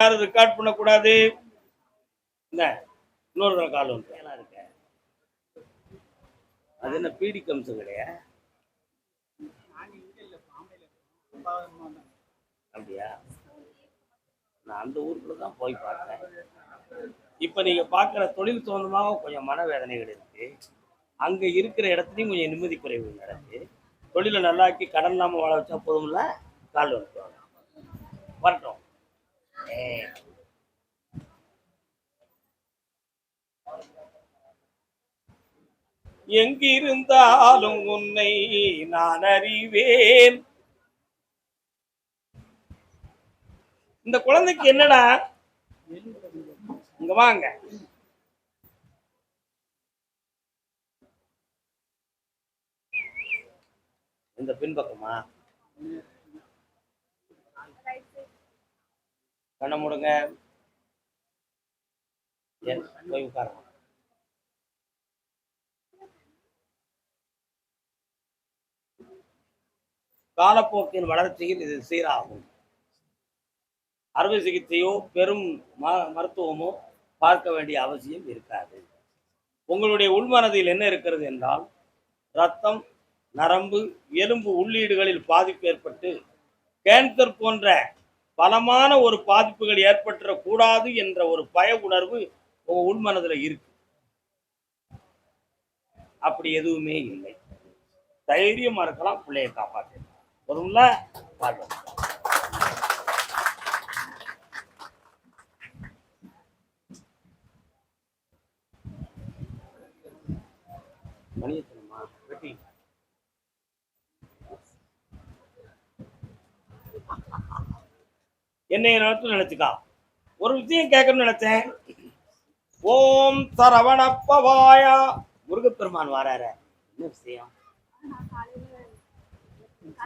யாரும் ரெக்கார்ட் பண்ணக்கூடாது. இன்னொரு கால் வந்து இருக்க அது என்ன பீடி கம்சம் கிடையாது அப்படியா? நான் அந்த ஊருக்குள்ள தான் போய் பார்த்தேன். இப்ப நீங்க பாக்குற தொழில் சம்பந்தமாக கொஞ்சம் மனவேதனைகள் இருக்கு. அங்க இருக்கிற இடத்துலையும் கொஞ்சம் நிம்மதி குறைவு நடக்கு. தொழிலை நல்லாக்கி கடன் இல்லாம வாழ வச்சா போதும்ல. கால் வந்துட்டு வரட்டும். எங்கிருந்தாலும் உன்னை நான் அறிவேன். இந்த குழந்தைக்கு என்னடா, இங்க வாங்க. இந்த பின்பக்கமா கண்ண முடுங்க, போய் உட்கார. காலப்போக்கின் வளர்ச்சியில் இது சீராகும். அறுவை சிகிச்சையோ பெரும் மருத்துவமோ பார்க்க வேண்டிய அவசியம் இருக்காது. உங்களுடைய உள்மனதில் என்ன இருக்கிறது என்றால், ரத்தம், நரம்பு, எலும்பு உள்ளீடுகளில் பாதிப்பு ஏற்பட்டு கேன்சர் போன்ற பலமான ஒரு பாதிப்புகள் ஏற்பட்டுறக்கூடாது என்ற ஒரு பய உணர்வு உங்க உள்மனதில் இருக்கு. அப்படி எதுவுமே இல்லை. தைரியமா இருக்கலாம். பிள்ளையை காப்பாற்ற வரும்ல. மணியத்தனமா வெட்டி என்னைய நினைச்சுக்கா. ஒரு விஷயம் கேட்கணும்னு நினைச்சேன். ஓம் சரவணப்பவாயா. முருகப்பெருமான் வாரார. என்ன விஷயம்?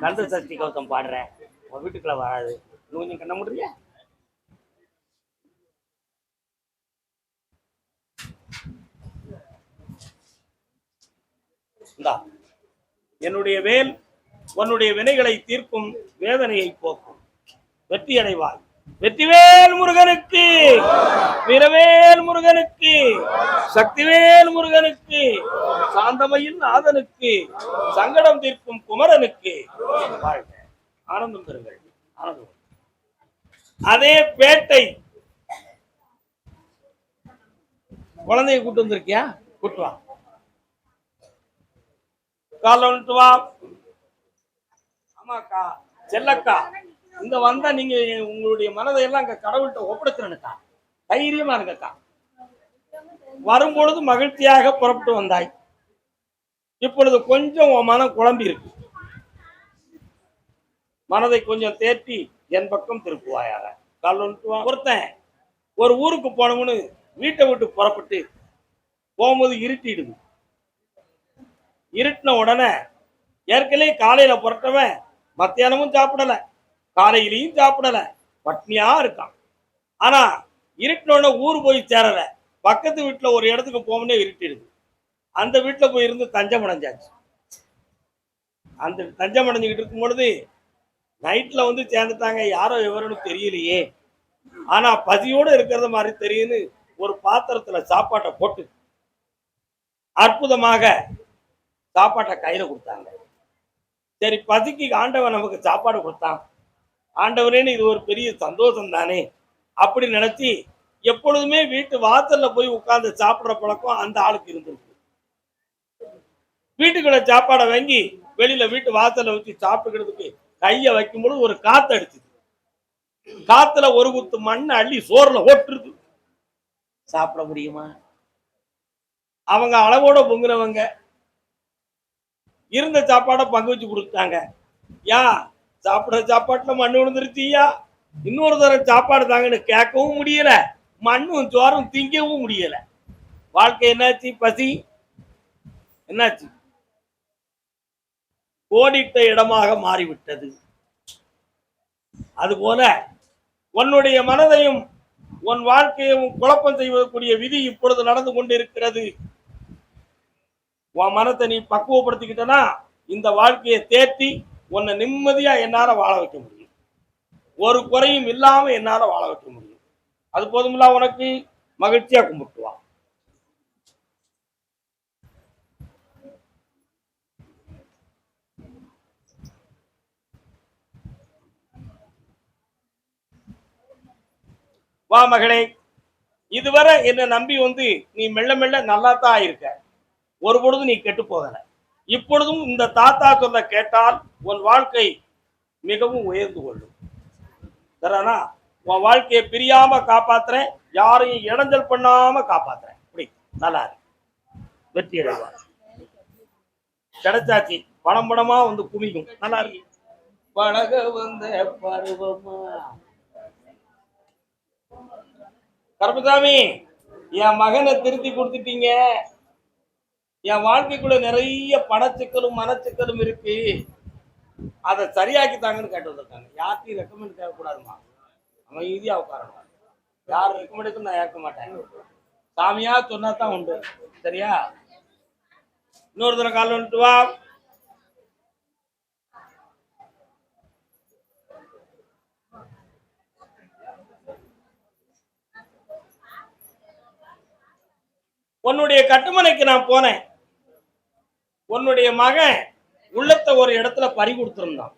கந்த சக்தி கௌதம் பாடுற உங்க வீட்டுக்குள்ள வராது. கொஞ்சம் கண்ண முடிய. என்னுடைய வேல் உன்னுடைய வினைகளை தீர்க்கும், வேதனையை போக்கும். வெற்றி அடைவாய். வெற்றிவேல் முருகனுக்கு, வீரவேல் முருகனுக்கு, சக்திவேல் முருகனுக்கு, சாந்தமையில் நாதனுக்கு, சங்கடம் தீர்க்கும் குமரனுக்கு வாழ்க. ஆனந்தம் பெறுங்கள். ஆனந்தம். அதே பேட்டை குழந்தைய கூட்டு வந்திருக்கியா? கூட்டு வா. கால வந்துட்டு வா. ஆமாக்கா, செல்லக்கா, இங்க வந்தா நீங்க உங்களுடைய மனதை எல்லாம் அங்க கடவுள்கிட்ட ஒப்படைச்சிருக்கா. தைரியமா இருக்கக்கா. வரும்பொழுது மகிழ்ச்சியாக புறப்பட்டு வந்தாய். இப்பொழுது கொஞ்சம் உன் மனம் குழம்பி இருக்கு. மனதை கொஞ்சம் தேற்றி என் பக்கம் திருப்புவாயாக. கால் வந்துட்டு வா. ஒருத்தன் ஒரு ஊருக்கு போனவனு வீட்டை விட்டு புறப்பட்டு போகும்போது இருட்டிடுது. இருட்டின உடனே ஏற்கனவே காலையில புறட்டவன் மத்தியானமும் சாப்பிடல, காலையிலையும் சாப்பிடல, பட்னியா இருக்கான். ஆனா இருட்டினோட ஊர் போய் சேரல. பக்கத்து வீட்டுல ஒரு இடத்துக்கு போகணும்னே இருட்டிடுது. அந்த வீட்டுல போய் இருந்து தஞ்சம் அடைஞ்சாச்சு. அந்த தஞ்சம் அடைஞ்சுக்கிட்டு இருக்கும் பொழுது நைட்ல வந்து சேர்ந்துட்டாங்க. யாரோ எவருன்னு தெரியலையே, ஆனா பசியோடு இருக்கிறது மாதிரி தெரியுன்னு ஒரு பாத்திரத்துல சாப்பாட்டை போட்டு அற்புதமாக சாப்பாட்டை கையில கொடுத்தாங்க. சரி, பசிக்கு ஆண்டவன் நமக்கு சாப்பாடு கொடுத்தான், ஆண்டவரேன்னு இது ஒரு பெரிய சந்தோஷம் தானே அப்படி நினைச்சு எப்பொழுதுமே வீட்டு வாசல்ல போய் உட்கார்ந்து சாப்பிடுற பழக்கம் அந்த ஆளுக்கு இருந்திருக்கு. வீட்டுக்குள்ள சாப்பாடை வாங்கி வெளியில வீட்டு வாசல்ல வச்சு சாப்பிடுறதுக்கு கைய வைக்கும் பொழுது ஒரு காத்து அடிச்சுது. காத்துல ஒரு குத்து மண்ணை அள்ளி சோறுல ஓட்டுருது. சாப்பிட முடியுமா? அவங்க அளவோட பொங்குறவங்க இருந்த சாப்பாடை பங்கு வச்சு கொடுத்தாங்க. யா, சாப்பிட சாப்பாட்டுல மண்ணு விழுந்துருச்சியா, இன்னொரு தரம் சாப்பாடு தாங்கன்னு கேட்கவும் முடியல, மண்ணும் சோறும் திங்கவும் முடியல. வாழ்க்கை என்னாச்சு? பசி என்னாச்சு? கோடிட்ட இடமாக மாறிவிட்டது. அதுபோல உன்னுடைய மனதையும் உன் வாழ்க்கையும் குழப்பம் செய்வதற்குரிய விதி இப்பொழுது நடந்து கொண்டிருக்கிறது. உன் மனத்தை நீ பக்குவப்படுத்திக்கிட்டனா இந்த வாழ்க்கையை தேற்றி உன்னை நிம்மதியா என்னால வாழ வைக்க முடியும். ஒரு குறையும் இல்லாம என்னால வாழ வைக்க முடியும். அது போதுமில்ல உனக்கு, மகிழ்ச்சியா கும்பிட்டு வா. வா மகளே, இதுவரை என்ன நம்பி வந்து நீ மெல்ல மெல்ல நல்லா தான் இருக்க, ஒரு பொழுது நீ கெட்டு போகல. இப்பொழுதும் இந்த தாத்தா சொல்ல கேட்டால் உன் வாழ்க்கை மிகவும் உயர்ந்து கொள்ளும். தரானா, உன் வாழ்க்கையை பிரியாம காப்பாத்துறேன், யாரையும் இடைஞ்சல் பண்ணாம காப்பாத்துறேன். இப்படி நல்லா இருக்கு, வெற்றி அடைவார். கிடைச்சாச்சு, பணம் பணமா வந்து குமிக்கும். நல்லா இருக்கு. பழக வந்த பருவமா. கருப்பசாமி, என் மகனை திருத்தி கொடுத்துட்டீங்க. என் வாழ்க்கைக்குள்ள நிறைய பணச்சிக்கலும் மனச்சிக்கலும் இருக்கு, அதை சரியாக்கி தாங்கன்னு கேட்டு வந்திருக்காங்க. யார்த்தையும் ரெக்கமெண்ட் தேவைக்கூடாதுமா, அவன் ஈஸியா உட்காரணும். யார் ரெக்கமெண்டுக்கும் நான் ஏற்க மாட்டேன், சாமியா சொன்னா தான் உண்டு. சரியா? இன்னொரு தடவை கால் வந்துட்டு வா. உன்னுடைய கட்டுமனைக்கு நான் போனேன். உன்னுடைய மகன் உள்ளத்தை ஒரு இடத்துல பறி கொடுத்திருந்தான்.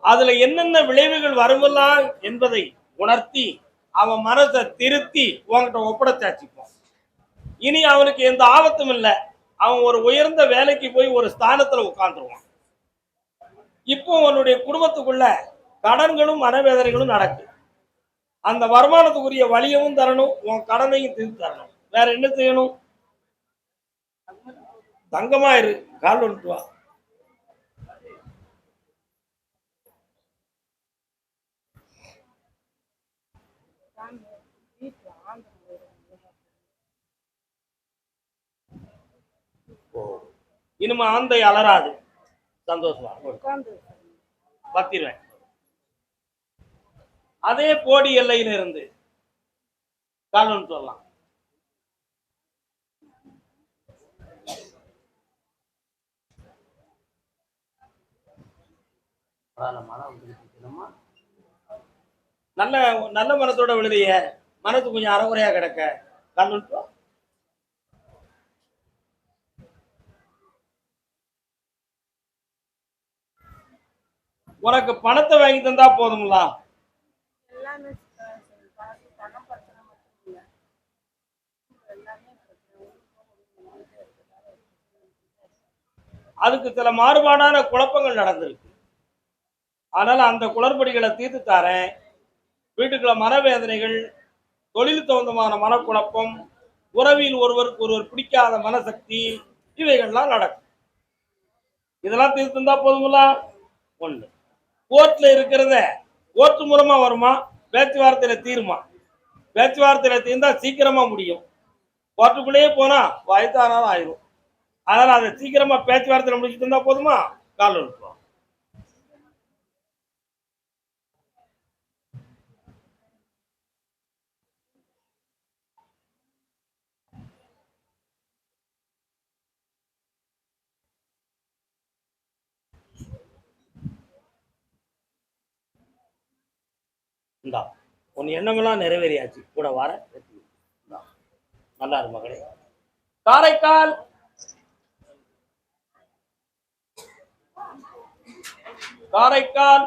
அதுல என்னென்ன விளைவுகள் வருமலாம் என்பதை உணர்த்தி அவன் மனசை திருத்தி உன்கிட்ட ஒப்படைச்சாச்சுப்போம். இனி அவனுக்கு எந்த ஆபத்தும் இல்லை. அவன் ஒரு உயர்ந்த வேலைக்கு போய் ஒரு ஸ்தானத்துல உட்கார்ந்துருவான். இப்போ உன்னுடைய குடும்பத்துக்குள்ள கடன்களும் மனவேதனைகளும் நடக்கு. அந்த வருமானத்துக்குரிய வழியவும் தரணும், உன் கடனையும் திருத்தி தரணும். வேற என்ன செய்யணும்? தங்கமா இரு, கால் வந்துட்டு வா. இனிமே ஆந்தை அலராது, சந்தோஷமா பத்திருவேன். அதே போடி எல்லையில இருந்து கால் வந்துட்டு வரலாம். நல்ல நல்ல மனத்தோட விழுதிய, மனசு கொஞ்சம் அறகுறையா கிடக்க, கால் வந்துட்டு வா. உனக்கு பணத்தை வாங்கி தந்தா போதுங்களா? அதுக்கு சில மாறுபாடான குழப்பங்கள் நடந்திருக்கு. அதனால அந்த குளறுபடிகளை தீர்த்து தாரேன். வீட்டுக்குள்ள மனவேதனைகள், தொழில் தகுந்தமான மனக்குழப்பம், உறவில் ஒருவருக்கு ஒருவர் பிடிக்காத மனசக்தி, இவைகள்லாம் நடக்கும். இதெல்லாம் தீர்த்துந்தா போதுங்களா? ஒண்ணு. கோர்ட்ல இருக்கிறத கோர்ட் மூலமா வருமா, பேச்சுவார்த்தையில தீருமா? பேச்சுவார்த்தையில தீர்ந்தா சீக்கிரமா முடியும். கோர்ட்டுக்குள்ளேயே போனா வயதானாலும் ஆயிரும். அதனால அதை சீக்கிரமா பேச்சுவார்த்தையில முடிச்சுட்டு இருந்தா போதுமா? கால் இருக்கும். இந்தா உன் எண்ணமெல்லாம் நிறைவேறியாச்சு, கூட வர. நல்லா இரு மகளே. காரைக்கால் காரைக்கால்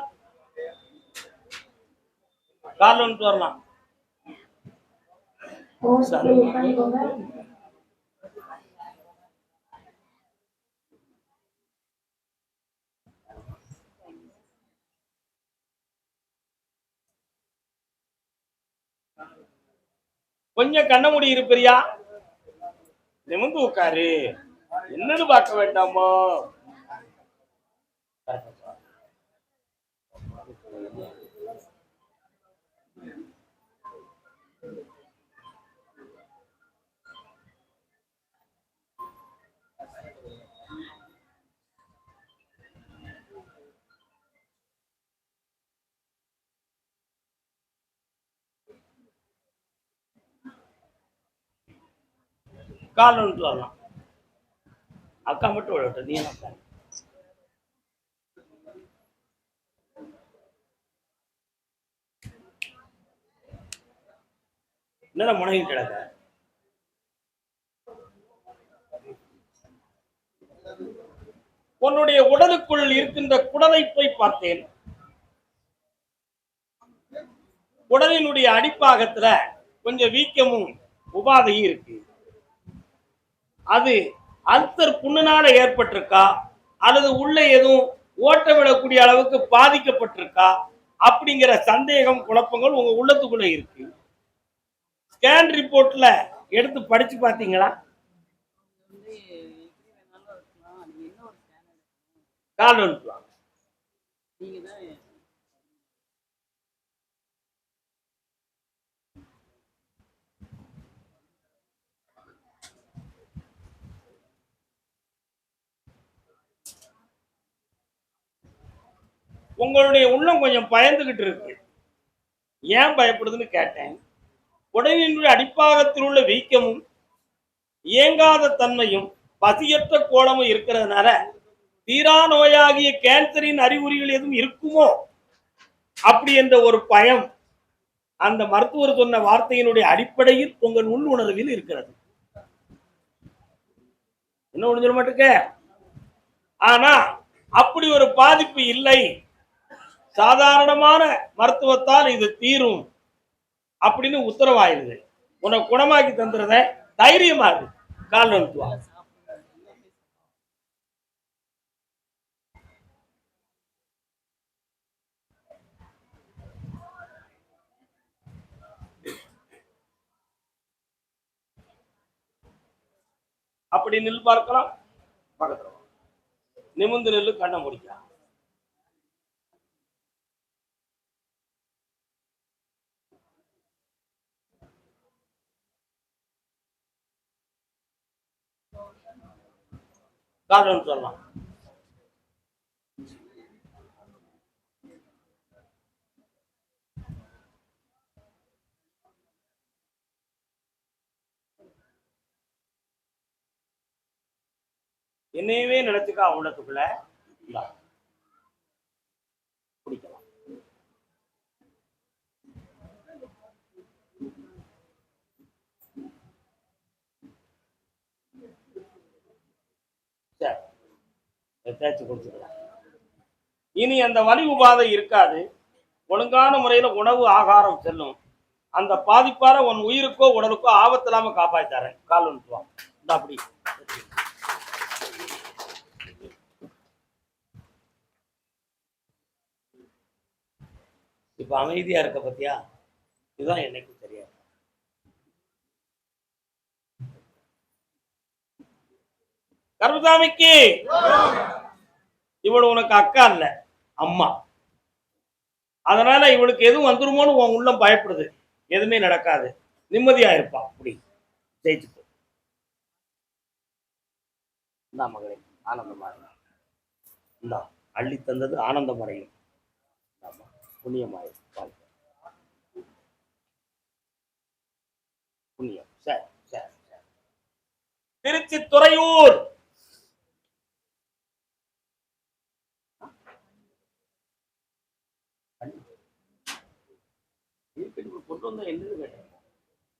கால் வந்துட்டு வரலாம். கொஞ்சம் கண்ண மூடி இருப்பியா? நிமிந்து உட்காரு, என்னன்னு பார்க்க வேண்டாமோ? கால் வந்துட்டு வரலாம். அக்கா மட்டும் விடட்டும், நீ அக்கா. என்ன முனகி கிடக்க? உன்னுடைய உடலுக்குள் இருக்கின்ற குடலை போய் பார்த்தேன். உடலினுடைய அடிப்பாகத்துல கொஞ்சம் வீக்கமும் உபாதையும் இருக்கு. அது அல்சர் புண்ணுனால ஏற்பட்டிருக்கா அல்லது உள்ள எதுவும் ஓட்ட விடக்கூடிய அளவுக்கு பாதிக்கப்பட்டிருக்கா அப்படிங்கிற சந்தேகம் குழப்பங்கள் உங்க உள்ளத்துக்குள்ள இருக்கு. ஸ்கேன் ரிப்போர்ட்ல எடுத்து படிச்சு பார்த்தீங்களா? கால் வந்துக்கலாம். உங்களுடைய உள்ளம் கொஞ்சம் பயந்துகிட்டு இருக்கு. ஏன் பயப்படுதுன்னு கேட்டேன். உடலினுடைய அடிப்பாகத்தில் உள்ள வீக்கமும் இயங்காத தன்மையும் பசியற்ற கோலமும் இருக்கிறதுனால தீரா நோயாகிய கேன்சரின் அறிகுறிகள் எதுவும் இருக்குமோ அப்படி என்ற ஒரு பயம் அந்த மருத்துவர் சொன்ன வார்த்தையினுடைய அடிப்படையில் உங்கள் உள் உணர்வில் இருக்கிறது. என்ன ஒண்ணு சொல்ல மாட்டேங்க. ஆனா அப்படி ஒரு பாதிப்பு இல்லை, சாதாரணமான மருத்துவத்தால் இது தீரும் அப்படின்னு உத்தரவாயிருது. உனக்கு குணமாக்கி தந்துறத தைரியமா இருக்கு. கால் வந்துவா. அப்படி நில் பார்க்கலாம். பக்கத்துல நிமிந்து நெல்லு, கண்ணை முடிக்கலாம். காரணம் சொல்லலாம். என்னையவே நினைச்சுக்கா உள்ளத்துக்குள்ள குடிக்கலாம். தேய்ச்சி குடிச்சுக்கலாம். இனி அந்த வலி உபாதை இருக்காது. ஒழுங்கான முறையில உணவு ஆகாரம் செல்லும். அந்த பாதிப்பால உன் உயிருக்கோ உடலுக்கோ ஆபத்து இல்லாம காப்பாற்றாரேன். கால் வந்துவான். அப்படி இப்ப அமைதியா இருக்க பத்தியா? இதுதான் என்னைக்கு தெரியாது. கருமசாமிக்கு இவள் உனக்கு அக்கா இல்ல, அம்மா. அதனால இவளுக்கு எதுவும் வந்துருமோன்னு உன் உள்ளம் பயப்படுது. எதுவுமே நடக்காது, நிம்மதியா இருப்பா. அப்படி ஜெயிச்சுக்கோ. இந்தா மகளே, ஆனந்தமா இந்தா அள்ளி தந்தது ஆனந்தம் அடையும். புண்ணியமாயிரும். புண்ணியம். சரி சரி சரி. திருச்சி துறையூர் கொண்டு வந்தா என்னது கேட்டேன்.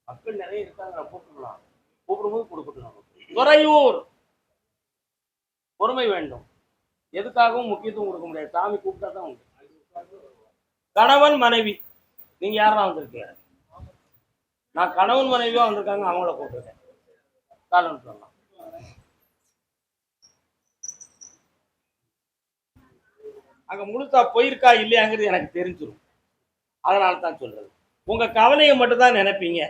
மக்கள் நிறைய இருக்காங்க, கூப்பிடலாம். கூப்பிடும்போது கொடுக்கணும். துறையூர் பொறுமை வேண்டும். எதுக்காகவும் முக்கியத்துவம் கொடுக்க முடியாது. சாமி கூப்பிட்டா தான் உண்டு. கணவன் மனைவி நீங்க யாரெல்லாம் வந்திருக்கீங்க? நான் கணவன் மனைவியா வந்திருக்காங்க, அவங்கள கூப்பிட்டுருக்கேன். காலம் சொல்லலாம். அங்க முழுசா போயிருக்கா இல்லையாங்கிறது எனக்கு தெரிஞ்சிடும். அதனால தான் சொல்றது. உங்க கவலையை மட்டும் தான் நினைப்பீங்க,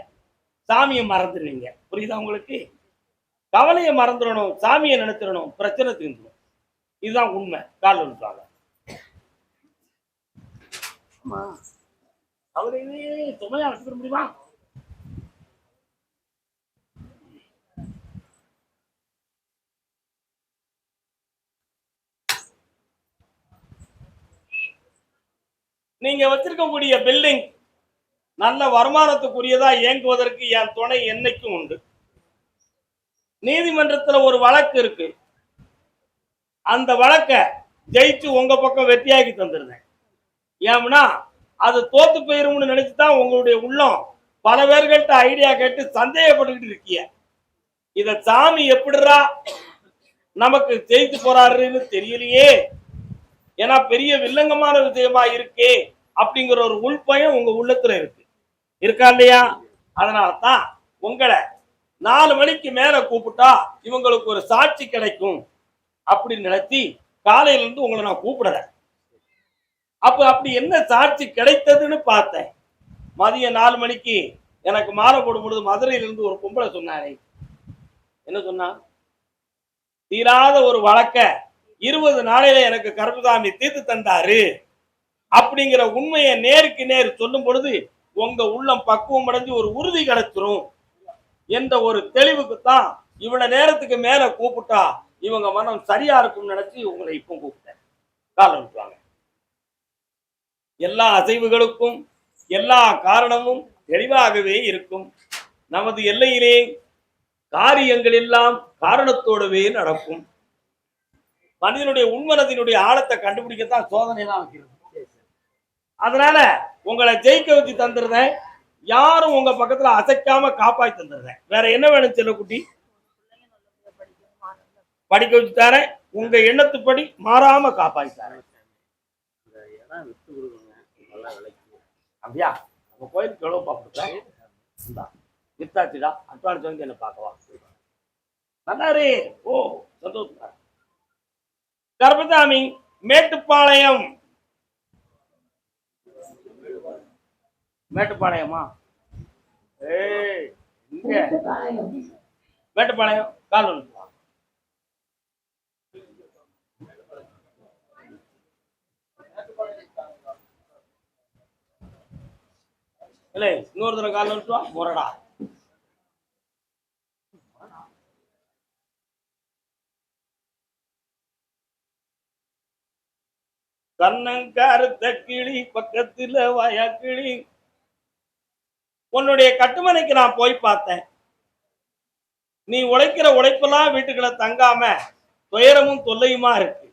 சாமியை மறந்துடுவீங்க. புரியுதா உங்களுக்கு? கவலையை மறந்துடணும், சாமியை நினைச்சிடணும், பிரச்சனை தீர்ந்துடும். இதுதான் உண்மை. கால் வந்துட்டாங்க. ஆமா, கவலையே சுமையா வச்சுக்க முடியுமா? நீங்க வச்சிருக்கக்கூடிய பில்டிங் நல்ல வருமானத்துக்குரியதா இயங்குவதற்கு என் துணை என்னைக்கும் உண்டு. நீதிமன்றத்துல ஒரு வழக்கு இருக்கு. அந்த வழக்க ஜெயிச்சு உங்க பக்கம் வெற்றியாக்கி தந்துருந்தேன். ஏன்னா அது தோத்து போயிரும்னு நினைச்சுதான் உங்களுடைய உள்ளம் பல பேர்கள்ட்ட ஐடியா கேட்டு சந்தேகப்பட்டுக்கிட்டு இருக்கிய. இத சாமி எப்படிரா நமக்கு ஜெயித்து போறாருன்னு தெரியலையே, ஏன்னா பெரிய வில்லங்கமான விஷயமா இருக்கே அப்படிங்கிற ஒரு உள்பயம் உங்க உள்ளத்துல இருக்கு, இருக்கா இல்லையா? அதனாலதான் உங்களை 4 மணிக்கு மேல கூப்பிட்டா இவங்களுக்கு ஒரு சாட்சி கிடைக்கும் அப்படின்னு நினைச்சி காலையில இருந்து உங்களை நான் கூப்பிடுறேன். அப்படி என்ன சாட்சி கிடைத்ததுன்னு பார்த்தேன். மதியம் 4 மணிக்கு எனக்கு மாலை போடும் பொழுது மதுரையிலிருந்து ஒரு பொம்பளை சொன்னாரே, என்ன சொன்னா, தீராத ஒரு வழக்க 20 நாளையில எனக்கு கருப்புசாமி தீர்த்து தந்தாரு அப்படிங்கிற உண்மையை நேருக்கு நேர் சொல்லும் பொழுது உங்க உள்ளம் பக்குவம் அடைஞ்சு ஒரு உறுதி கிடைச்சிரும் என்ற ஒரு தெளிவுக்கு தான் இவ்வளவு நேரத்துக்கு மேல கூப்பிட்டா இவங்க மனம் சரியா இருக்கும்னு நினைச்சு உங்களை இப்போ கூப்பிட்டேன். கால் அனுப்புவாங்க. எல்லா அசைவுகளுக்கும் எல்லா காரணமும் தெளிவாகவே இருக்கும். நமது எல்லையிலே காரியங்கள் எல்லாம் காரணத்தோடவே நடக்கும். மனிதனுடைய உண்மனத்தினுடைய ஆழத்தை கண்டுபிடிக்கத்தான் சோதனை தான் வைக்கிறது. அதனால உங்களை ஜெயிக்க வச்சு தந்துருந்தேன். யாரும் உங்க பக்கத்துல அசைக்காம காப்பாற்றி தந்துருந்தேன். வேற என்ன வேணும் செல்லக்குட்டி? படிக்க வச்சு தரேன். உங்க எண்ணத்துப்படி மாறாம காப்பாற்றி தரேன். அப்படியா? உங்க கோயிலுக்கு எவ்வளவு பாப்பிட்டேன் வித்தாச்சுடா. அட்வான்ஸ் வந்து என்ன பார்க்கவா? நல்லாரு. ஓ சந்தோஷம். கருப்பசாமி மேட்டுப்பாளையம். மேட்டுப்பாளையமா? ஏய் இங்க மேட்டுப்பாளையம். கால் ஒன்று இல்லை, இன்னொரு தடவை கால் ஒன்று முரடா. கண்ணங்கருத்த கிளி பக்கத்துல வயக்கிளி. உன்னுடைய கட்டுமனைக்கு நான் போய் பார்த்தேன். நீ உழைக்கிற உழைப்பெல்லாம் வீட்டுக்குள்ள தங்காம துயரமும் தொல்லையுமா இருக்கு.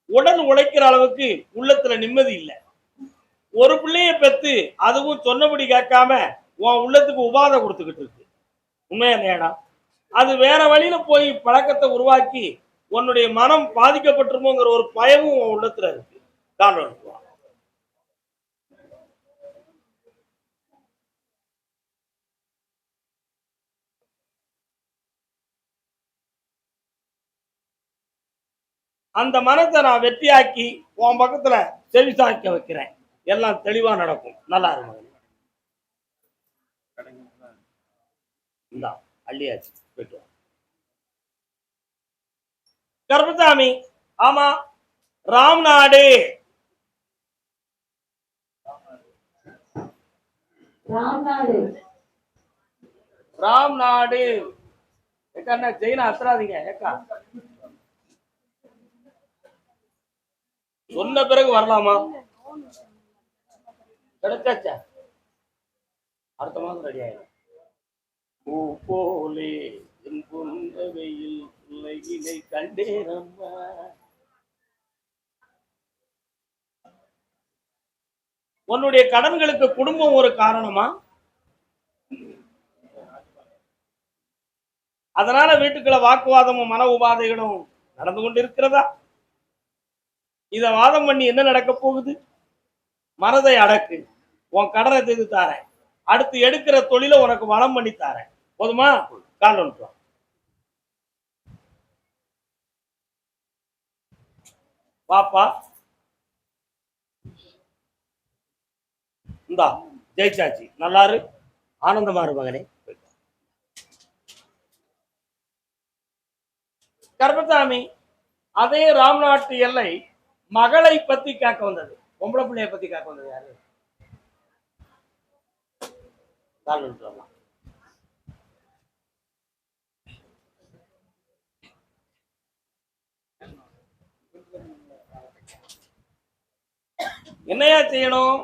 உடல் உழைக்கிற அளவுக்கு உள்ளத்துல நிம்மதி இல்லை. ஒரு பிள்ளைய பெத்து அதுவும் சொன்னபடி கேட்காம உன் உள்ளத்துக்கு உபாதை கொடுத்துக்கிட்டு இருக்கு. உண்மையா இல்லையாடா? அது வேற வழியில போய் பழக்கத்தை உருவாக்கி உன்னுடைய மனம் பாதிக்கப்பட்டிருமோங்கிற ஒரு பயமும் உன் உள்ளத்துல இருக்கு. கால் அனுப்புவான். அந்த மனத்தை நான் வெற்றியாக்கி உன் பக்கத்துல செவிசாய்க்க வைக்கிறேன். எல்லாம் தெளிவா நடக்கும். நல்லா இருக்கும். அள்ளியாச்சு போயிட்டு. கருப்பசாமி. ஆமா, ராம்நாடு. ராம்நாடு ஏக்கா செயினா அத்துறாதீங்க ஏக்கா. சொன்ன பிறகு வரலாமா? கிடைச்சாச்சா? அடுத்த மாதம் ரெடி ஆயிடும். பூ போலே என் புன்னகையில் உலகினை கண்டேனம்மா. உன்னுடைய கடன்களுக்கு குடும்பம் ஒரு காரணமா? அதனால வீட்டுக்குள்ள வாக்குவாதமும் மன உபாதைகளும் நடந்து கொண்டிருக்கிறதா? இத வாதம் பண்ணி என்ன நடக்க போகுது? மனதை அடக்கு. உன் கடனை செய்து தாரேன். அடுத்து எடுக்கிற தொழில உனக்கு வளம் பண்ணி தாரேன். போதுமா? கால் ஒன்று பாப்பா. இந்தா ஜெயிச்சாச்சு. நல்லாரு. ஆனந்தமாரு மகனே. கருப்பசாமி. அதே ராம்நாட்டு எல்லை மகளை பத்தி கேட்க வந்தது. பொம்பளை பிள்ளைய பத்தி கேட்க வந்தது யாரு? என்னையா செய்யணும்?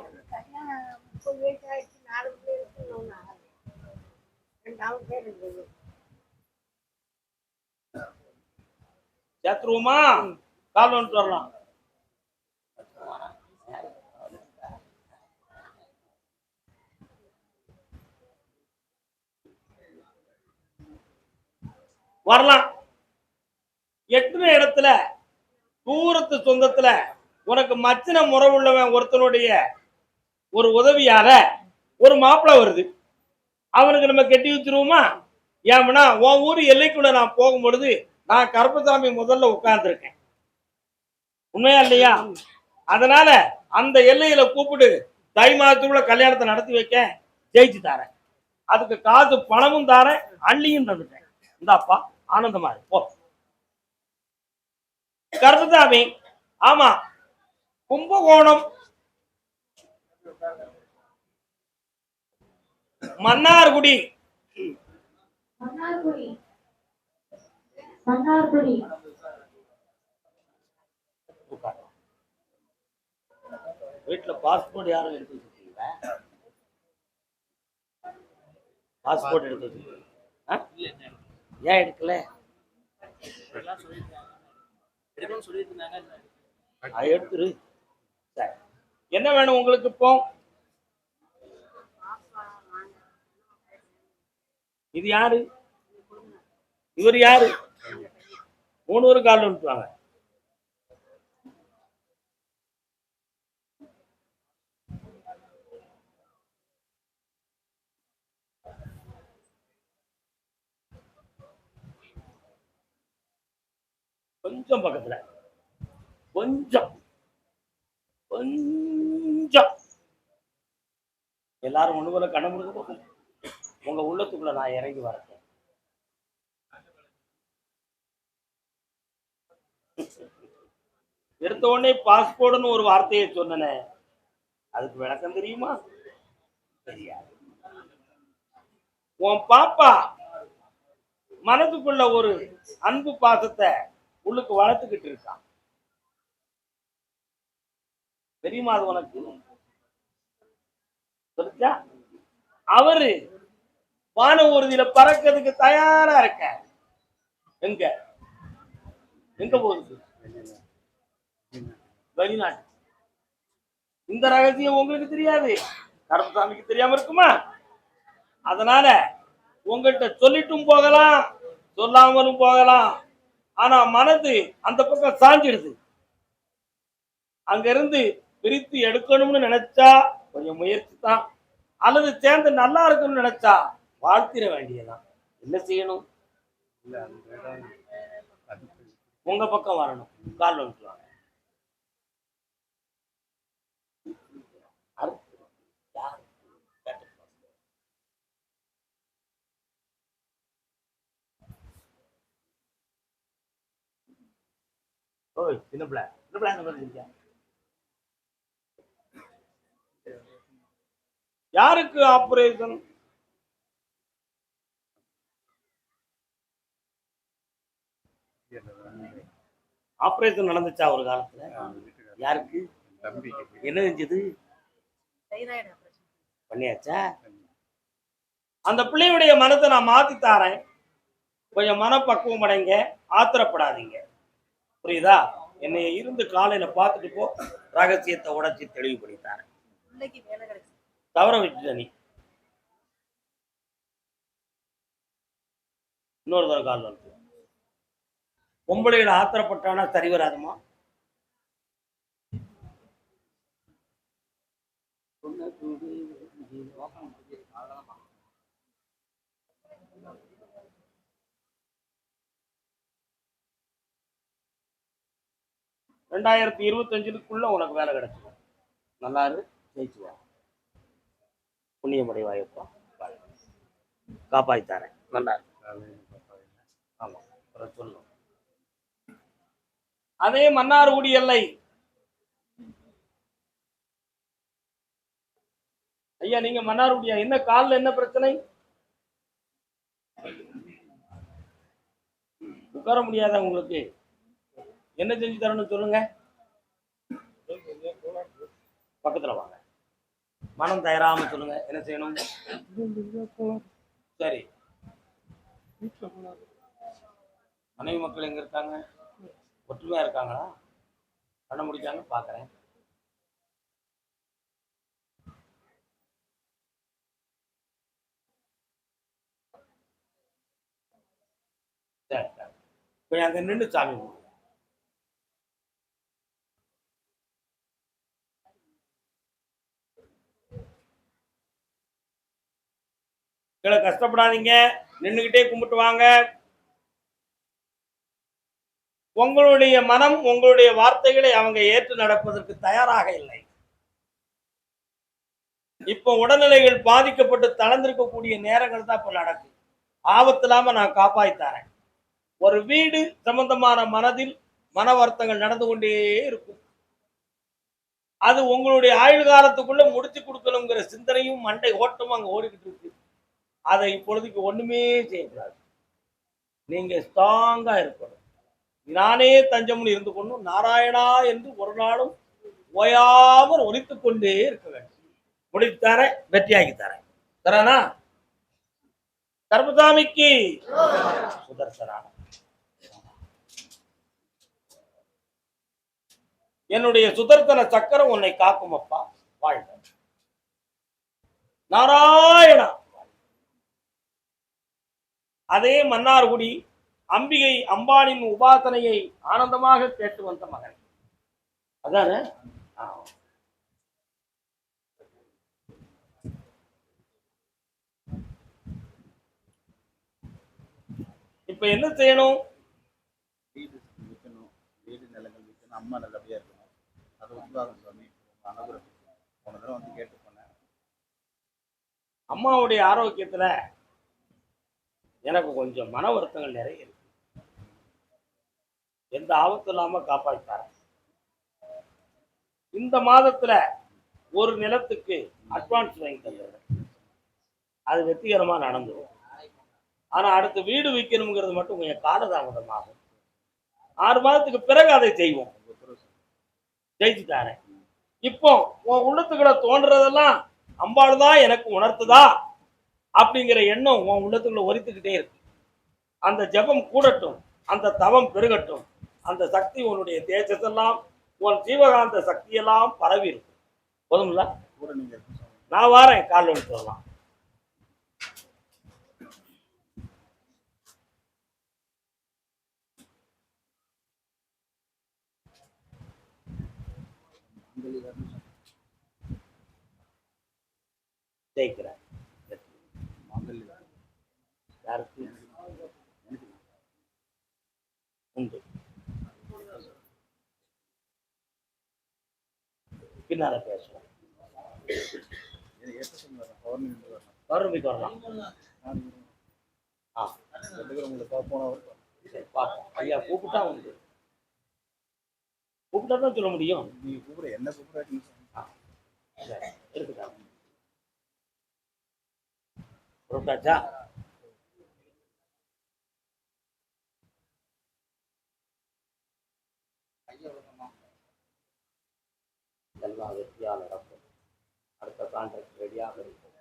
சேர்த்துருவோமா? கால் வந்துட்டு வரலாம். வரலாம். எத்தனை இடத்துல தூரத்து சொந்தத்துல உனக்கு மச்சின முறை உள்ளவன் ஒருத்தனுடைய ஒரு உதவியால ஒரு மாப்பிள்ளை வருது. அவனுக்கு நம்ம கெட்டி வச்சிருவோமா? ஏன்னா உன் ஊர் எல்லைக்குள்ள நான் போகும் பொழுது நான் கருப்பசாமி முதல்ல உட்கார்ந்துருக்கேன். உண்மையா இல்லையா? அதனால அந்த எல்லையில கூப்பிட்டு தை மாதத்துக்குள்ள கல்யாணத்தை நடத்தி வைக்க ஜெயிச்சு தாரேன். அதுக்கு காசு பணமும் தாரேன், அள்ளியும் தந்துட்டேன். இந்தாப்பா ஆனந்தமா போ. கருப்பசாமி, ஆமா, கும்பகோணம் மன்னார்குடி வீட்டுல பாஸ்போர்ட் யாரும் எடுத்து வச்சிருக்கீங்களா? பாஸ்போர்ட் எடுத்து வச்சிருக்கீங்க? ஏன் எடுக்கல? எடுத்துரு. என்ன வேணும் உங்களுக்கு இப்போ? இது யாரு? இவர் யாரு? 3 ஒரு காலில் விட்டுவாங்க. கொஞ்சம் பக்கத்துல கொஞ்சம் கொஞ்சம் எல்லாரும் ஒண்ணு போல கண்ண முடிஞ்சு போக உங்க உள்ளத்துக்குள்ள நான் இறங்கி வரேன். எடுத்த உடனே பாஸ்போர்ட்னு ஒரு வார்த்தையை சொன்னேன். அதுக்கு விளக்கம் தெரியுமா? தெரியாது. உன் பாப்பா மனதுக்குள்ள ஒரு அன்பு பாசத்தை உள்ளுக்கு வளர்த்துக்கிட்டு இருக்கான். தெரியுமா அது உனக்கு? சொல்லிச்சா? அவரு வான ஊர்தியில பறக்கிறதுக்கு தயாரா இருக்க. எங்க எங்க போகுது? வெளிநாட்டு. இந்த ரகசியம் உங்களுக்கு தெரியாது, கருப்பசாமிக்கு தெரியாம இருக்குமா? அதனால உங்கள்கிட்ட சொல்லிட்டும் போகலாம், சொல்லாமலும் போகலாம். ஆனா மனது அந்த பக்கம் சாஞ்சிடுது. அங்க இருந்து பிரித்து எடுக்கணும்னு நினைச்சா கொஞ்சம் முயற்சி தான், அல்லது சேர்ந்து நல்லா இருக்கும்னு நினைச்சா வாழ்த்திட வேண்டியதான். என்ன செய்யணும்? உங்க பக்கம் வரணும், கால் வந்துட்டு. ஓய் சின்ன பிள்ளை, சின்ன பிள்ளை அந்த மாதிரி யாருக்கு ஆபரேஷன்? ஆபரேஷன் நடந்துச்சா ஒரு காலத்துல? யாருக்கு? என்ன செஞ்சது? பண்ணியாச்சா? அந்த பிள்ளையுடைய மனத்தை நான் மாத்தி தாரேன். கொஞ்சம் மனப்பக்குவம் அடைங்க, ஆத்திரப்படாதீங்க. புரியுதா? என்னைய இருந்து காலையில பார்த்துட்டு போ, ரகசியத்தை உடைச்சி தெளிவுபடுத்தாரேன். தவற வச்சு நீ இன்னொரு தடவை கால் வந்து பொம்பளையில ஆத்திரப்பட்டானா சரி வராதுமா. ரெண்டாயிரத்தி 25க்குள்ள உனக்கு வேலை கிடைச்சிடும். நல்லா ஜெயிச்சுவா. புண்ணியமடை வாய்ப்பா காப்பாய்த்தாரேன். நல்லா ஆமா சொல்லும். அதே மன்னார்குடி எல்லை. ஐயா நீங்க மன்னார்குடியா? என்ன காலில் என்ன பிரச்சனை? உட்கார முடியாத உங்களுக்கு? என்ன செஞ்சு தரணும் சொல்லுங்க. பக்கத்துல வாங்க. மனம் தயாராம சொல்லுங்க என்ன செய்யணும். சரி, மனைவி மக்கள் எங்க இருக்காங்க? ஒற்றுமையா இருக்காங்களா? பண்ண முடிக்காங்க பாக்குறேன். சரி, கொஞ்சம் அங்க நின்று சாமி கும்பிடு. கீழே கஷ்டப்படாதீங்க, நின்றுகிட்டே கும்பிட்டு வாங்க. உங்களுடைய மனம் உங்களுடைய வார்த்தைகளை அவங்க ஏற்று நடப்பதற்கு தயாராக இல்லை. இப்ப உடல்நிலைகள் பாதிக்கப்பட்டு தளர்ந்திருக்கக்கூடிய நேரங்கள் தான் இப்ப நடக்குது. ஆபத்து இல்லாம நான் காப்பாத்தித்தரேன். ஒரு வீடு சம்பந்தமான மனதில் மன வருத்தங்கள் நடந்து கொண்டே இருக்கும். அது உங்களுடைய ஆயுள் காலத்துக்குள்ள முடிச்சு கொடுக்கணுங்கிற சிந்தனையும் மண்டை ஓட்டமும் அங்க ஓடிக்கிட்டு இருக்கு. அதை இப்பொழுதுக்கு ஒண்ணுமே செய்யக்கூடாது. நீங்க ஸ்ட்ராங்கா இருக்கணும். நானே தஞ்சம்னு இருந்து கொண்டும் நாராயணா என்று ஒரு நாளும் ஓயாமல் ஒலித்துக் கொண்டே இருக்க வேண்டும். முடித்து தரேன், வெற்றியாக்கி தரேன். தரானா? கர்மசாமிக்கு சுதர்சனா. என்னுடைய சுதர்சன சக்கரம் உன்னை காக்கும் அப்பா. வாழ்க நாராயணா. அதே மன்னார்குடி அம்பிகை அம்பாளின் உபாசனையை ஆனந்தமாக கேட்டு வந்த மகன் அதானே. இப்ப என்ன செய்யணும்? வீடு விற்கணும், வீடு நிலங்கள் விற்கணும், அம்மா நல்லபடியா இருக்கணும். அது உத்வாகம் சுவாமி அனுகிரகம். போன தடவை வந்து கேட்டு போனேன். அம்மாவுடைய ஆரோக்கியத்துல எனக்கு கொஞ்சம் மன வருத்தங்கள் நிறைய இருக்கு. எந்த ஆபத்து இல்லாம காப்பாற்றாரு. இந்த மாதத்துல ஒரு நிலத்துக்கு அட்வான்ஸ் வாங்கி தந்துடுறேன். அது வெற்றிகரமா நடந்துடும். ஆனா அடுத்து வீடு விற்கணுங்கிறது மட்டும் கொஞ்சம் காலதாமதமாகும். 6 மாதத்துக்கு பிறகு அதை செய்வோம். ஜெயிச்சு தாரேன். இப்போ உன் உள்ளத்துக்குள்ள தோன்றதெல்லாம் அம்பாள் தான் எனக்கு உணர்த்துதா அப்படிங்கிற எண்ணம் உன் உள்ளத்துக்குள்ள ஒலித்துக்கிட்டே இருக்கு. அந்த ஜெபம் கூடட்டும், அந்த தவம் பெருகட்டும், அந்த சக்தி உன்னுடைய தேசத்தெல்லாம் உன் ஜீவகாந்த சக்தியெல்லாம் பரவி இருக்கும். போதும்ல? நான் வாரேன், கால் ஒன்று சொல்லலாம். ஜெயிக்கிறேன். யாருக்கு உண்டு. பின்னால பேசுவோம். பௌர்ணமிக்கு வரலாம். பார்ப்போம். ஐயா கூப்பிட்டா உண்டு. கூப்பிட்டா தான் சொல்ல முடியும். நீங்க கூப்பிட என்ன கூப்பிடாதீங்க. இருக்குதா? கூப்பிட்டாச்சா? எல்லாம் வெற்றியாக நடக்கும். அடுத்த கான்ட்ராக்ட் ரெடியாக இருக்கும்.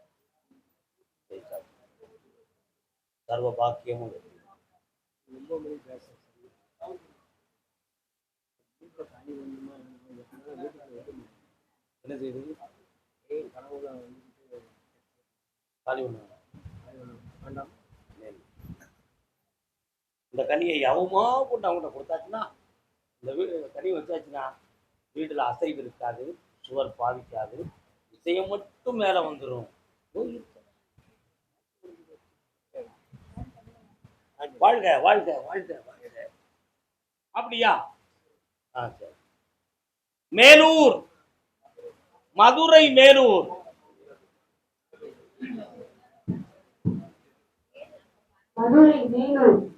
சர்வ பாக்கியமும் என்ன செய்யுது? இந்த கனியை எவமா கொண்டு அவங்கள்ட்ட கொடுத்தாச்சுன்னா, இந்த வீடு கனி வச்சாச்சுன்னா வீட்டில் அசைவு இருக்காது, சுவர் பாதிக்காது, விஷயம் மட்டும் மேலே வந்துடும். வாழ்க வாழ்க வாழ்க வாழ்க. அப்படியா? சரி. மேலூர், மதுரை மேலூர்.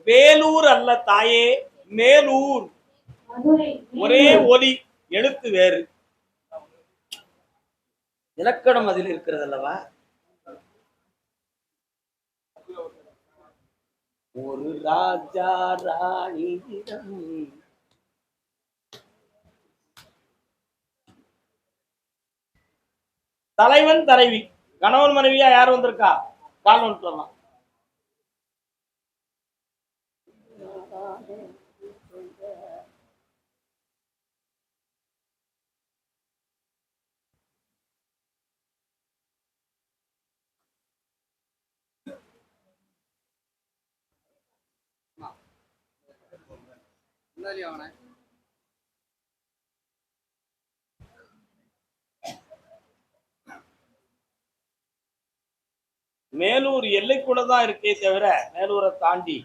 வேலூர் அல்ல தாயே, மேலூர். ஒரே ஒலி, எழுத்து வேறு. இலக்கணம் அதில் இருக்கிறது அல்லவா? ஒரு ராஜா ராணியிடம் தலைவன் தலைவி, கணவன் மனைவியா யார் வந்திருக்கா? கால் ஒன்று சொல்லலாம். மேலூர் எல்லைக்குள்ள தான் இருக்கே தவிர மேலூரை தாண்டி.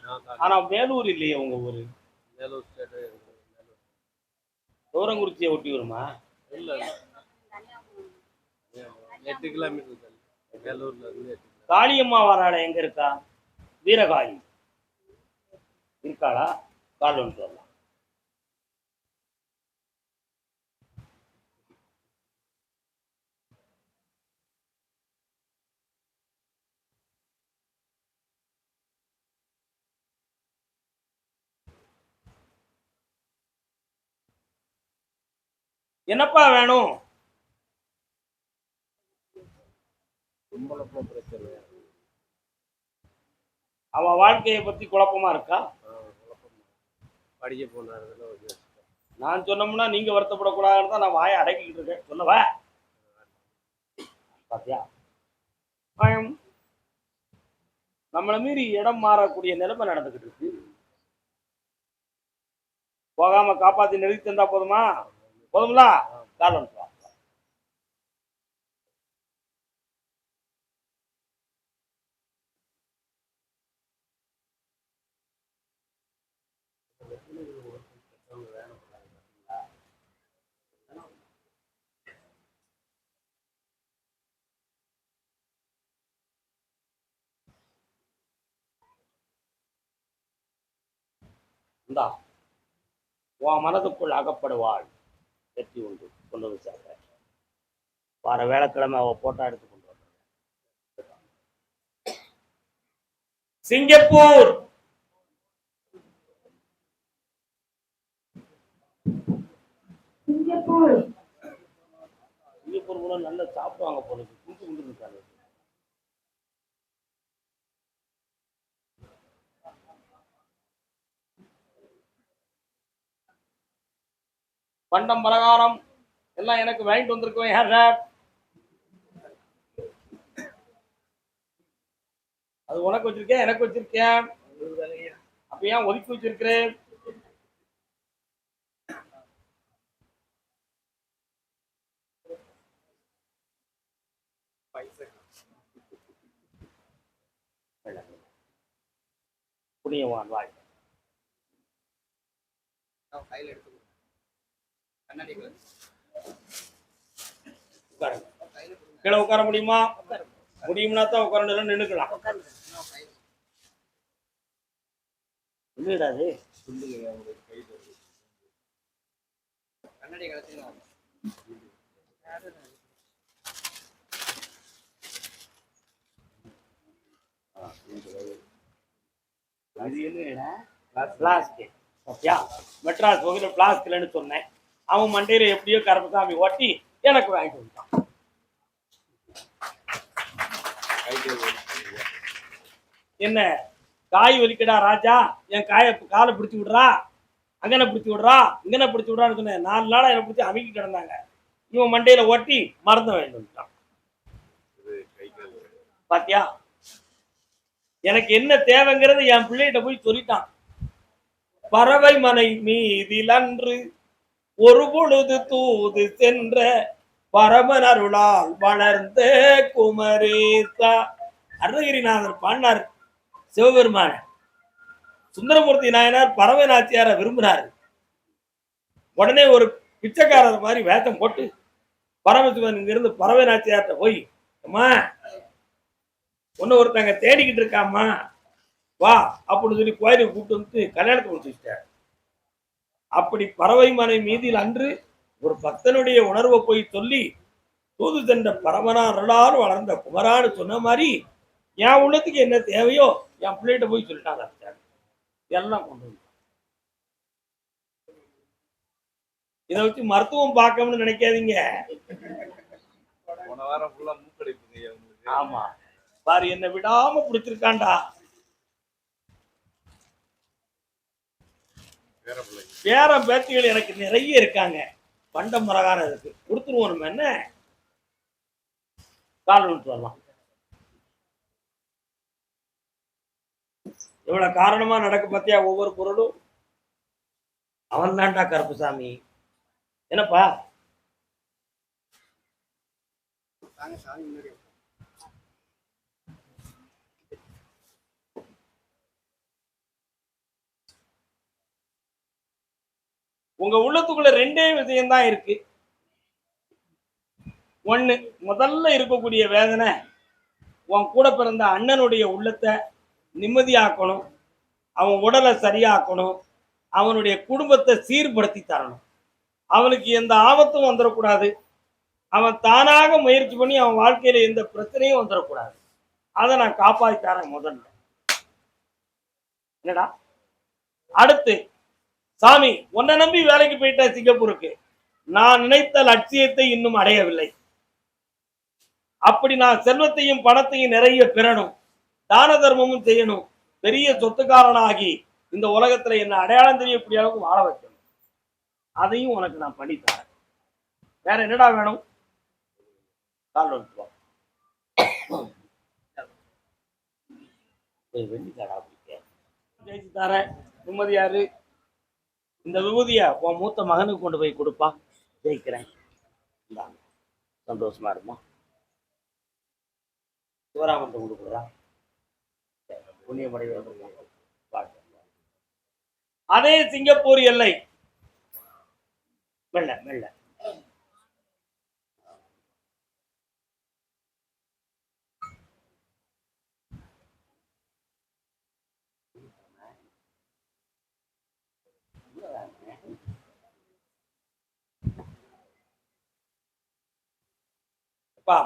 ஆனா மேலூர் இல்லையே உங்க ஊரு. வேலூர் ஸ்டேட்டு தூரங்குறிச்சியை ஒட்டி வருமா? இல்ல 8 கிலோமீட்டர் வேலூர்ல இருந்து 8 காளியம்மா வாராட எங்க இருக்கா? வீரகாளி இருக்காளா? கால் ஒன்று வரலாம். என்னப்பா வேணும்? கும்பலப்போ பிரச்சனை. அவன் வாழ்க்கையை பத்தி குழப்பமா இருக்கா? படிக்க போனாருல ஒரு நான் சொன்னோம்னா நீங்க வருத்தப்படக்கூடாதுன்னு தான் நான் வாயை அடக்கிக்கிட்டு இருக்கேன். சொல்லவா? பாத்தியா, நம்மளை மீறி இடம் மாறக்கூடிய நிலைமை நடந்துகிட்டு இருக்கு. போகாம காப்பாத்தி நிறுத்தி தந்தா போதுமா? போதுங்களா? காலம் இந்தா உன் மனதுக்குள் அகப்படுவாள். வெற்றி உண்டு. கொண்டு வந்து சேர்க்க வார வேலைக்கிழமை அவ போட்டோ எடுத்து கொண்டு வர. சிங்கப்பூர் சிங்கப்பூர் சிங்கப்பூர் கூட நல்லா சாப்பிடுவாங்க போல. குஞ்சு குண்டு இருக்காங்க. பண்டம் பலகாரம் எல்லாம் எனக்கு வாங்கிட்டு வந்திருக்கோம். யார் அது? உனக்கு வச்சிருக்கேன், எனக்கு வச்சிருக்கேன். அப்ப ஏன் ஒதுக்கி வச்சிருக்கிறேன்? புண்ணியவான் வாழ். கீழே உட்கார முடியுமா? முடியும்னா தான் உட்கார, நின்னுக்கலாம். இல்லடாது மெட்ராஸ் போகிற பிளாஸ்க்லன்னு சொன்னேன். அவன் மண்டையில எப்படியோ கருப்புசாமி ஓட்டி எனக்கு வாங்கிட்டு வந்துட்டான். என்ன காய் வலிக்கடா ராஜா, என் காலை பிடிச்சி விடுறா, அங்கன பிடிச்சி விடுறா, இங்கன பிடிச்சி விடுறான்னு சொன்னேன். 4 நாளா என்னை பிடிச்சி அமைக்கி கிடந்தாங்க. இவன் மண்டையில ஓட்டி மறந்து வாங்கிட்டு வந்துட்டான். பாத்தியா, எனக்கு என்ன தேவைங்கிறது என் பிள்ளைகிட்ட போய் சொல்லிட்டான். பறவை மனை மீதில் அன்று ஒரு பொழுது தூது சென்ற பரமன் அருளால் வளர்ந்த குமரேசா. அருணகிரிநாதர் பாடினார். சிவபெருமான சுந்தரமூர்த்தி நாயனார் பறவை நாச்சியார விரும்பினார். உடனே ஒரு பிச்சைக்காரர் மாதிரி வேஷம் போட்டு பரமசிவன் இங்கிருந்து பறவை நாச்சியார்ட்ட போய், அம்மா ஒன்னு ஒருத்தங்க தேடிக்கிட்டு இருக்காமா, வா அப்படின்னு சொல்லி கோயிலுக்கு கூப்பிட்டு வந்து கல்யாணத்தை முடிச்சுட்டார். அப்படி பறவை மனை மீதில் அன்று ஒரு பக்தனுடைய உணர்வை போய் சொல்லி தூது சென்ற பரமனா அருளால் வளர்ந்த குமரான்னு சொன்ன மாதிரி என் உள்ளத்துக்கு என்ன தேவையோ என் பிள்ளைகிட்ட போய் சொல்லிட்டாங்க. எல்லாம் கொண்டு வந்து இதை வச்சு மருத்துவம் பார்க்கணும்னு நினைக்காதீங்க. போன வாரம் ஃபுல்லா மூக்கடைப்புங்க. ஆமா பாரு, என்ன விடாம பிடிச்சிருக்காண்டா. பேர பேத்திகள் எனக்கு நிறைய இருக்காங்க. பண்டம் பிரகாரம் இருக்கு, கொடுத்துருவோம். நம்ம என்ன கால் விட்டு வரலாம். எவ்வளவு காரணமா நடக்க பத்தியா ஒவ்வொரு பொருளும். அவன் தான்டா கருப்புசாமி. என்னப்பா? உங்க உள்ளத்துக்குள்ள ரெண்டே விஷயம்தான் இருக்கு. ஒண்ணு, முதல்ல இருக்கக்கூடிய வேதனை உன் கூட பிறந்த அண்ணனுடைய உள்ளத்தை நிம்மதியாக்கணும், அவன் உடலை சரியாக்கணும், அவனுடைய குடும்பத்தை சீர்படுத்தி தரணும். அவனுக்கு எந்த ஆபத்தும் வந்துடக்கூடாது, அவன் தானாக முயற்சி பண்ணி அவன் வாழ்க்கையில எந்த பிரச்சனையும் வந்துடக்கூடாது. அதை நான் காப்பாற்றி தரேன் முதல்ல. என்னடா? அடுத்து, சாமி உன்னை நம்பி வேலைக்கு போயிட்ட சிங்கப்பூருக்கு, நான் நினைத்த லட்சியத்தை இன்னும் அடையவில்லை. அப்படி நான் செல்வத்தையும் பணத்தையும் நிறைய பெறணும், தான தர்மமும் செய்யணும், பெரிய சொத்துக்காரனாகி இந்த உலகத்துல என்ன அடையாளம் தெரியக்கூடிய அளவுக்கு வாழ வைக்கணும். அதையும் உனக்கு நான் பண்ணித்தரேன். வேற என்னடா வேணும்? ஜெயிச்சு தரேன். நிம்மதியாரு. இந்த விபூதிய உன் மூத்த மகனுக்கு கொண்டு போய் கொடுப்பா. ஜெயிக்கிறேன். சந்தோஷமா இருக்குமா? சிவராமன் கொடுக்குறா. புண்ணியமடைய அதே சிங்கப்பூர் எல்லை. மெல்ல மெல்ல.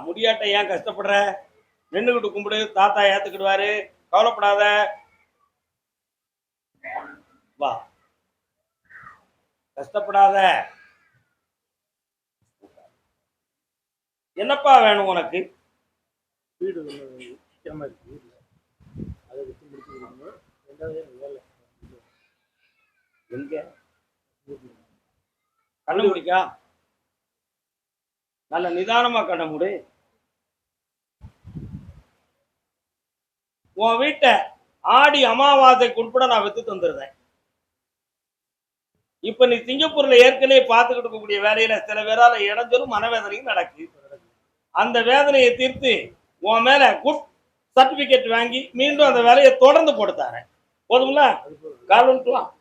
முடியாட்ட ஏன் கஷ்டப்படுற? நின்றுகிட்டு கும்பிடு, தாத்தா ஏத்துக்கிடுவாரு, கவலைப்படாத. வா, கஷ்டப்படாத. என்னப்பா வேணும் உனக்கு? வீடு இருக்கு, அதை விட்டு முடிச்சு வேலை. எங்க கண்ணு முடிக்கா? நல்ல நிதானமா கண்ண மூடு. உன் வீட்டை ஆடி அமாவாசைக்கு உட்பட நான் வித்து தந்துருந்தேன். இப்ப நீ சிங்கப்பூர்ல ஏற்கனவே பார்த்துக்கிட்டு இருக்கக்கூடிய வேலையில சில பேரால இடைஞ்சலும் மனவேதனையும் நடக்கு. அந்த வேதனையை தீர்த்து உன் மேல குட் சர்டிபிகேட் வாங்கி மீண்டும் அந்த வேலையை தொடர்ந்து போட்டுத்தாரேன். போதுங்களா? காலம்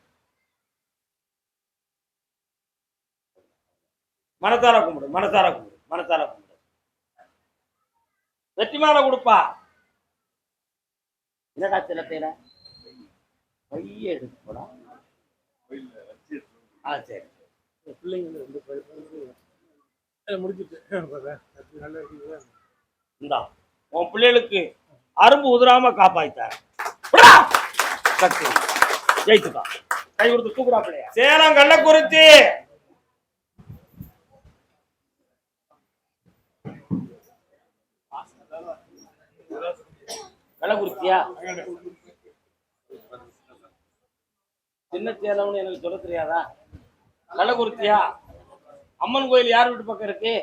மனசார கும்பிடு, மனசார கும்பிடு, மனசார கும்பிடு. வெற்றி மாலை கொடுப்பா. என்னடா சில பேர பைய எடுத்து போடா. சரி, பிள்ளைங்க முடிச்சுட்டு இந்தா உன் பிள்ளைகளுக்கு அரும்பு உதிராம காப்பாய்த்தார். ஜெயிச்சுக்கா. கை கொடுத்து தூக்குறா பிள்ளைய. சேலம் கள்ளக்குறிச்சி. கள்ளக்குறிச்சியா? சின்ன சேலம்னு எனக்கு சொல்ல தெரியாதா? கள்ளக்குறிச்சியா? அம்மன் கோயில் யார் வீட்டு பக்கம் இருக்கு?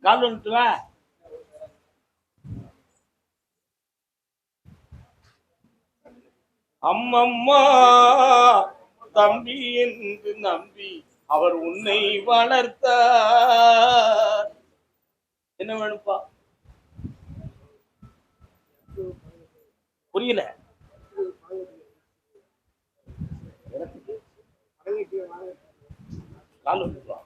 கால் வந்துட்டுவேன். அம்மம்மா தம்பி என்று நம்பி அவர் உன்னை வளர்த்தார். என்ன வேணுப்பா? புரியல. கால் வந்துட்டுவா.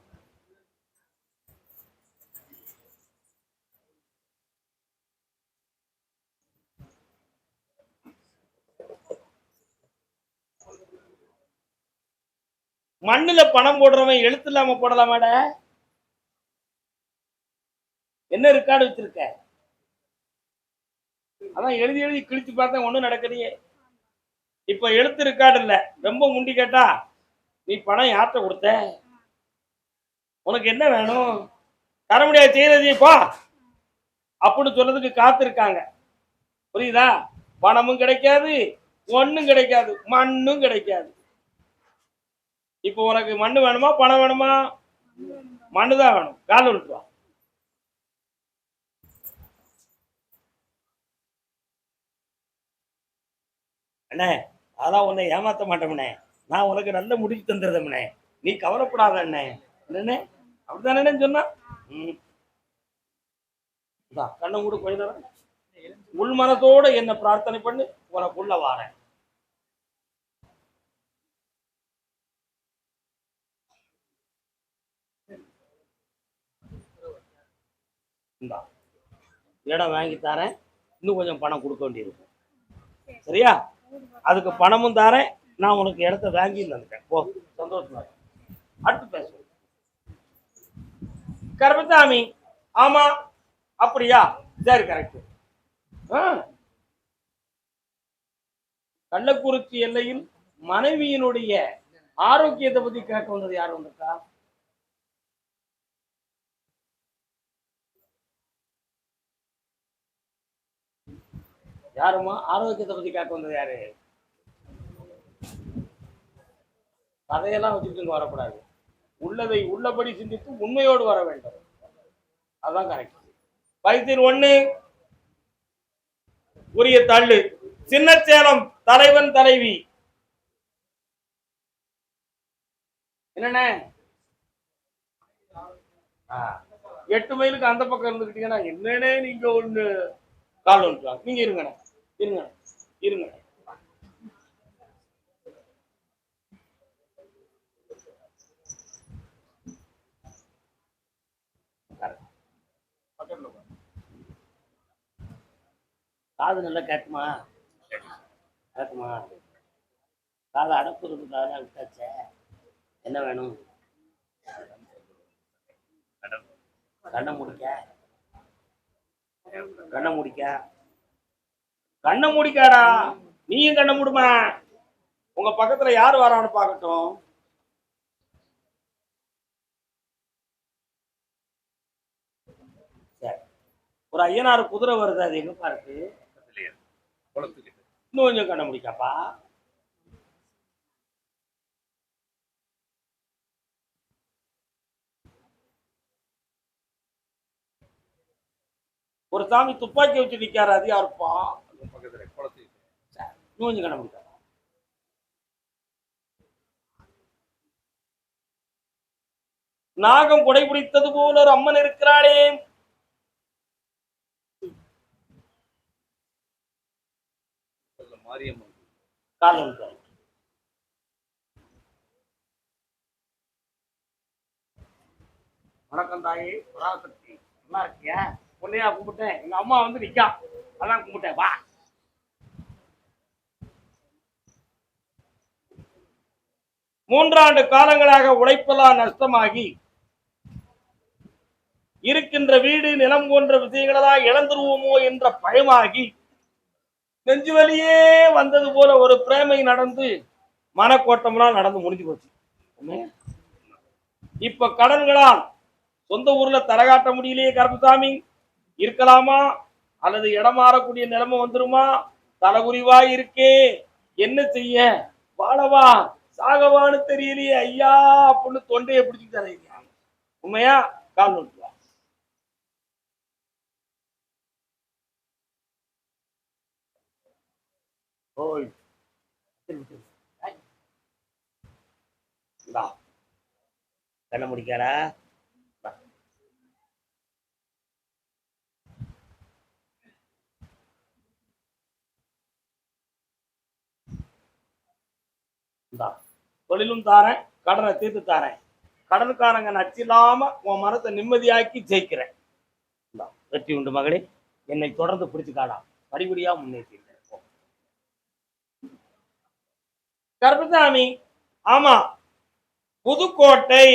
மண்ணுல பணம் போடுறவன் எழுத்து இல்லாம போடலாமாட? என்ன ரெக்கார்டு வச்சிருக்க? அதான் எழுதி எழுதி கிழிச்சு பார்த்தா ஒண்ணும் நடக்கலையே. இப்ப எழுத்து ரெக்கார்டு இல்ல. ரொம்ப முண்டி கேட்டா நீ பணம் யார்கிட்ட கொடுத்த? உனக்கு என்ன வேணும்? தர முடியாது, செய்யறதுப்பா அப்படின்னு சொல்றதுக்கு காத்திருக்காங்க. புரியுதா? பணமும் கிடைக்காது, ஒண்ணும் கிடைக்காது, மண்ணும் கிடைக்காது. இப்போ உனக்கு மண்ணு வேணுமா பணம் வேணுமா? மண்ணு தான் வேணும். கால விட்டுவா. அண்ணே, அதான் உன்னை ஏமாத்த மாட்டோம்னே. நான் உனக்கு நல்ல முடிச்சு தந்துடுறேன். நீ கவலைப்படாத அண்ணே. என்னண்ணே அப்படித்தானே சொன்னா? கண்ணை மூடு கொஞ்ச நேரம். உள் மனத்தோட என்ன பிரார்த்தனை பண்ணு, உனக்குள்ள வாரேன். இடம் வாங்கி தரேன், இன்னும் கொஞ்சம் பணம் கொடுக்க வேண்டியிருக்கும். சரியா? அதுக்கு பணமும் தரேன், நான் உனக்கு இடத்த வாங்கி தந்துட்டேன். போ, சந்தோஷமா. அடுத்து பேசுவோம். கருப்பசாமி, ஆமா அப்படியா? சரி, கரெக்ட். கள்ளக்குறிச்சி எல்லையில் மனைவியினுடைய ஆரோக்கியத்தை பத்தி கேட்க வந்தது யார் வந்திருக்கா? யாருமா ஆரோக்கியத்தை பத்தி கேட்க வந்தது யாரு? கதையெல்லாம் வச்சுட்டு வரக்கூடாது. உள்ளதை உள்ளபடி சிந்தித்து உண்மையோடு வர வேண்டும். அதான் கரெக்ட். வைத்தியர் 1 உரிய தள்ளு. சின்னச்சேலம் தலைவன் தலைவி என்னண்ணே? 8 மைலுக்கு அந்த பக்கம் இருந்துக்கிட்டீங்கன்னா என்னன்னே நீங்க ஒண்ணு கால் வந்துட்டாங்க. நீங்க இருங்கண்ணே, இருங்க இருங்க. காது நல்லா கேட்குமா? கேட்குமா? காது அடப்பு இருக்குதாங்க விட்டாச்சே. என்ன வேணும்? கண்ணை முடிக்க, கண்ணை முடிக்க, கண்ணை முடிக்காடா. நீயும் கண்ணை மூடுமா? உங்க பக்கத்துல யார் வரான்னு பார்க்கட்டும். சரி, ஒரு ஐயனார் குதிரை வருது, அது எங்க பாருக்கு? இன்னும் கொஞ்சம் கண்ண முடிக்காப்பா. ஒரு சாமி துப்பாக்கி வச்சு நிக்காரு, அது யாருப்பா? இன்னும் கொஞ்சம் கண்ண முடிக்கா. நாகம் கொடை பிடித்தது போல ஒரு அம்மன் இருக்கிறாளே. வணக்கம் தாயே, பராசக்தி. நல்லா இருக்கியா? பொண்ணையா கும்பிட்டேன், எங்க அம்மா வந்து நிக்கா, அதான் கும்பிட்டேன். வா. மூன்றாண்டு காலங்களாக உழைப்பெல்லாம் நஷ்டமாகி இருக்கின்ற வீடு நிலம் போன்ற விஷயங்களெல்லாம் இழந்துருவோமோ என்ற பயமாகி நெஞ்சு வலியே வந்தது போல ஒரு பிரேமை நடந்து மனக்கோட்டம்லாம் நடந்து முடிஞ்சு போச்சு. இப்ப கடன்களால் சொந்த ஊர்ல தரகாட்ட முடியலையே கருப்பசாமி. இருக்கலாமா அல்லது இடம் மாறக்கூடிய நிலைமை வந்துருமா? தலைகுறிவா இருக்கே, என்ன செய்ய? வாழவா சாகவான்னு தெரியலையே ஐயா அப்படின்னு தொண்டையை பிடிச்சி தரீங்க. உண்மையா? கால் நோட்டுவா. ஓய் கண்ண முடிக்காரா? தொழிலும் தாரேன், கடனை தீர்த்து தாரேன். கடனுக்காரங்க நச்சில்லாம உன் மனத்தை நிம்மதியாக்கி ஜெயிக்கிறேன். வெற்றி உண்டு மகளே. என்னை தொடர்ந்து பிடிச்சுக்காடா, படிப்படியா முன்னேற்றி. கருப்பசாமி, ஆமா புதுக்கோட்டை